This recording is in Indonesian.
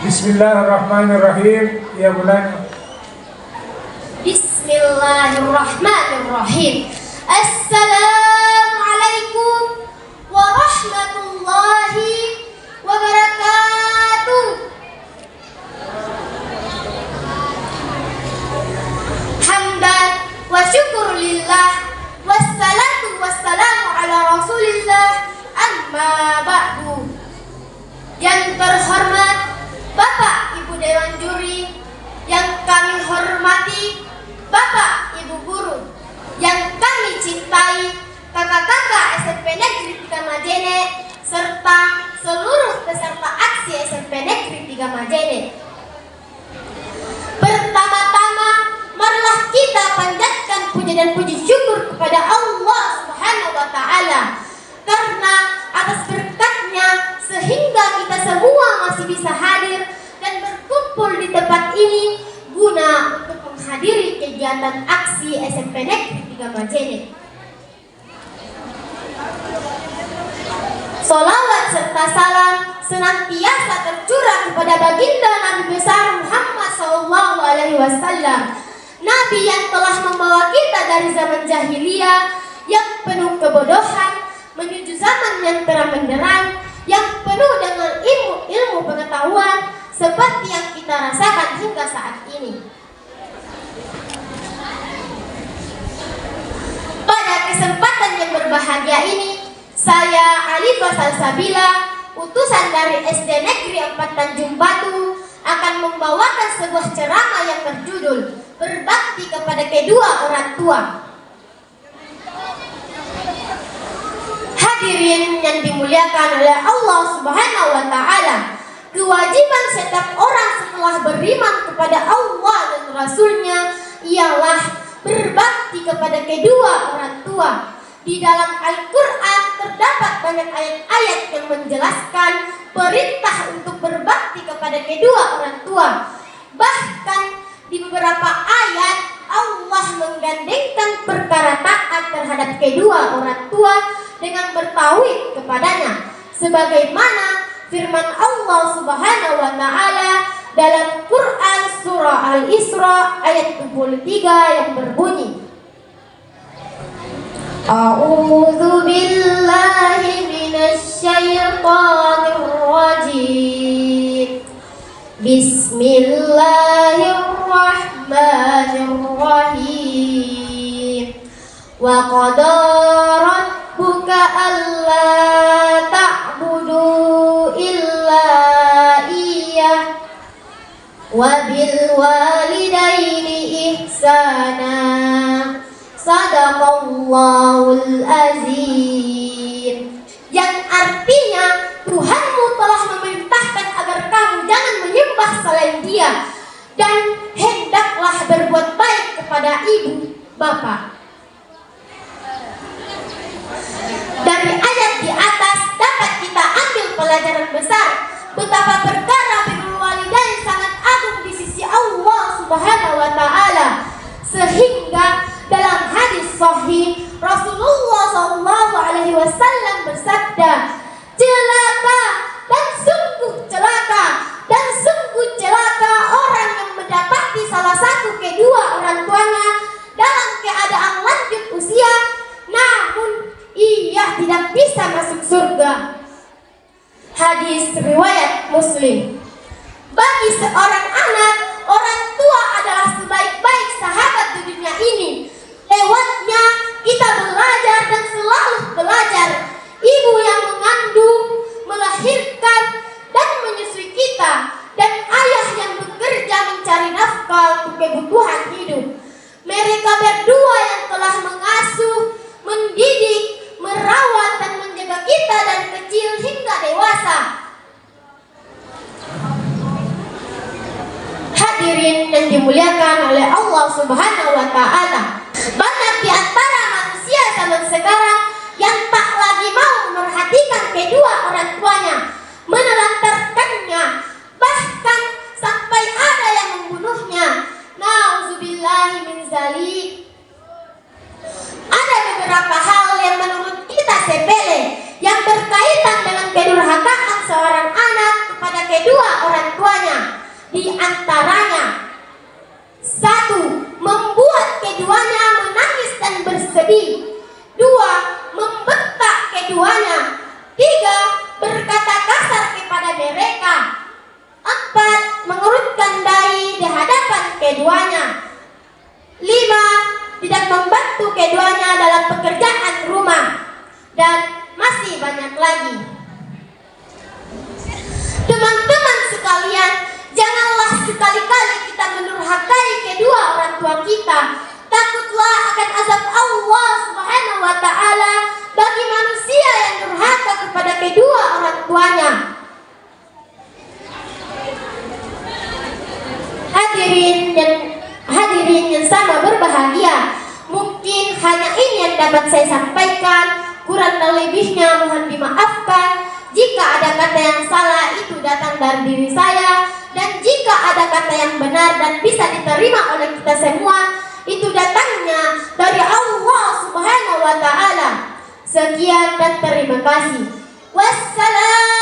Bismillahirrahmanirrahim. Ya bulan. Bismillahirrahmanirrahim. Assalamualaikum warahmatullahi wabarakatuh. Hamdan wa syukur lillah, wassalatu wassalamu ala rasulillah, amma ba'du. Yang terhormat Bapak Ibu Dewan Juri, yang kami hormati Bapak Ibu Guru, yang kami cintai kakak-kakak SMP Negeri 3 Majene, serta seluruh peserta aksi SMP Negeri 3 Majene. Pertama-tama, marilah kita panjatkan puja dan puji syukur kepada Allah Subhanahu wa Ta'ala, karena atas berkatnya sehingga kita semua masih bisa hadir dan berkumpul di tempat ini guna untuk menghadiri kegiatan aksi SMP Negeri 3 Majene. Salawat serta salam senantiasa tercurah kepada baginda Nabi besar Muhammad SAW, Nabi yang telah membawa kita dari zaman jahiliyah yang penuh kebodohan menuju zaman yang terang benderang, yang penuh dengan ilmu pengetahuan seperti yang kita rasakan hingga saat ini. Pada kesempatan yang berbahagia ini, saya Alifah Salsabila, utusan dari SD Negeri 4 Tanjung Batu, akan membawakan sebuah ceramah yang berjudul Berbakti kepada kedua orang tua. Hadirin yang dimuliakan oleh Allah Subhanahu wa Ta'ala, kewajiban setiap orang setelah beriman kepada Allah dan Rasul-Nya ialah berbakti kepada kedua orang tua. Di dalam Al-Quran terdapat banyak ayat-ayat yang menjelaskan perintah untuk berbakti kepada kedua orang tua. Bahkan di beberapa ayat Allah menggandengkan perkara taat terhadap kedua orang tua dengan bertauhid kepadanya, sebagaimana firman Allah Subhanahu wa Ta'ala dalam Quran surah Al-Isra ayat 23 yang berbunyi, A'udzu billahi minasy syaithanir rajim. Bismillahirrahmanirrahim. Wa qada rabbuka alla ta'budu illa iyyah wa bil walidaini ihsana. Sadaqallahul azim. Yang artinya Tuhanmu telah memerintahkan agar kamu jangan menyembah selain Dia, dan hendaklah berbuat baik kepada ibu bapa. Dari ayat di atas dapat kita ambil pelajaran besar betapa perkara birrul walidain sangat agung di sisi Allah Subhanahu wa Ta'ala, sehingga dalam hadis sahih Rasulullah SAW bersabda, celaka dan sungguh celaka orang yang mendapati salah satu kedua orang tuanya dalam keadaan lanjut usia, namun ia tidak bisa masuk surga. Hadis riwayat Muslim. Bagi seorang anak, orang tua adalah sebaik-baik sahabat di dunia ini. Lewatnya kita belajar dan selalu belajar. Ibu yang mengandung, melahirkan, dan menyusui kita, dan ayah yang bekerja mencari nafkah untuk kebutuhan hidup. Mereka berdua yang telah mengasuh, mendidik, merawat, dan menjaga kita dari kecil hingga dewasa. Hadirin yang dimuliakan oleh Allah Subhanahu wa Ta'ala, banyak di antara manusia zaman sekarang yang tak lagi mau memperhatikan kedua orang tuanya, menelantarkannya, bahkan sampai ada yang membunuhnya. Nauzubillahi min zalik. Ada beberapa hal yang menurut kita sepele yang berkaitan dengan kedurhakaan seorang anak kepada kedua orang tuanya. di antaranya. 1. Membuat keduanya menangis dan bersedih. 2. Membentak keduanya. 3. Berkata kasar kepada mereka. 4. Mengerutkan dahi di hadapan keduanya. 5. Tidak membantu keduanya dalam pekerjaan rumah. Dan masih banyak lagi. Teman-teman sekalian, janganlah sekali-kali kita mendurhakai kedua orang tua kita. Takutlah akan azab Allah Subhanahu wa Ta'ala bagi manusia yang durhaka kepada kedua orang tuanya. Hadirin yang sama berbahagia, mungkin hanya ini yang dapat saya sampaikan. Kurang dan lebihnya mohon dimaafkan. Jika ada kata yang salah, itu datang dari diri saya. Dan jika ada kata yang benar dan bisa diterima oleh kita semua, itu datangnya dari Allah Subhanahu wa Ta'ala. Sekian dan terima kasih. Wassalam.